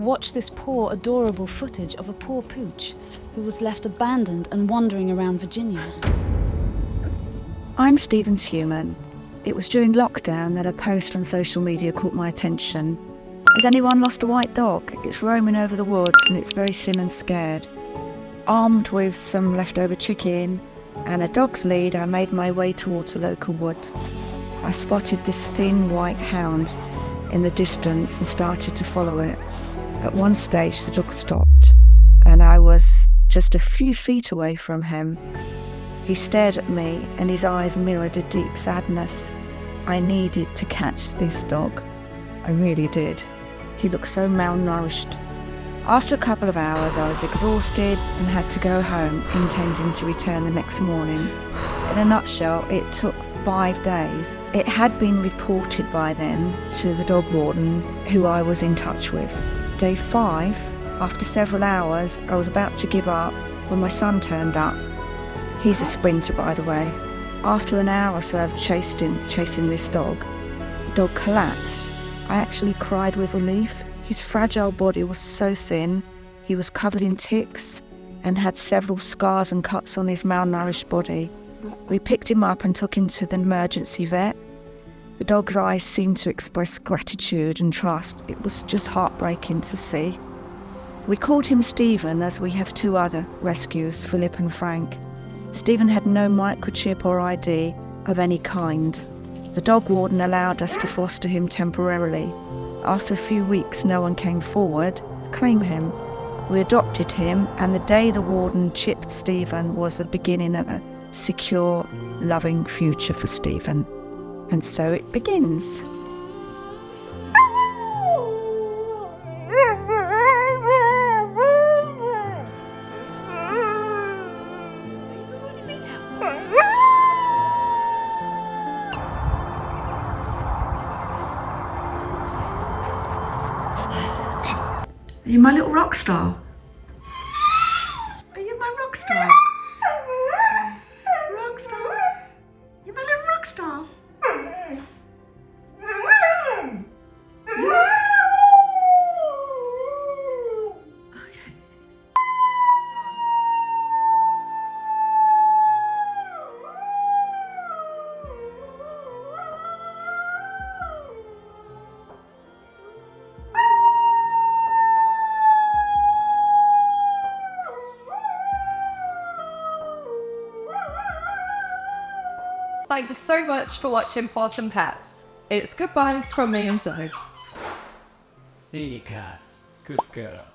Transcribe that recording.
Watch this poor, adorable footage of a poor pooch who was left abandoned and wandering around Virginia. I'm Stephen's human. It was during lockdown that a post on social media caught my attention. Has anyone lost a white dog? It's roaming over the woods and it's very thin and scared. Armed with some leftover chicken and a dog's lead, I made my way towards the local woods. I spotted this thin white hound in the distance and started to follow it. At one stage the dog stopped and I was just a few feet away from him. He stared at me and his eyes mirrored a deep sadness. I needed to catch this dog. I really did. He looked so malnourished. After a couple of hours I was exhausted and had to go home, intending to return the next morning. In a nutshell, it took 5 days. It had been reported by then to the dog warden, who I was in touch with. Day 5, after several hours, I was about to give up when my son turned up. He's a sprinter, by the way. After an hour or so of chasing this dog, the dog collapsed. I actually cried with relief. His fragile body was so thin, he was covered in ticks and had several scars and cuts on his malnourished body. We picked him up and took him to the emergency vet. The dog's eyes seemed to express gratitude and trust. It was just heartbreaking to see. We called him Stephen, as we have 2 other rescues, Philip and Frank. Stephen had no microchip or ID of any kind. The dog warden allowed us to foster him temporarily. After a few weeks, no one came forward to claim him. We adopted him, and the day the warden chipped Stephen was the beginning of a secure, loving future for Stephen. And so it begins. Are you my little rock star? Are you my rock star? Rock star? You're my little rock star? Thank you so much for watching Pawsome Pets. It's goodbye from me and Flo. There you go. Good girl.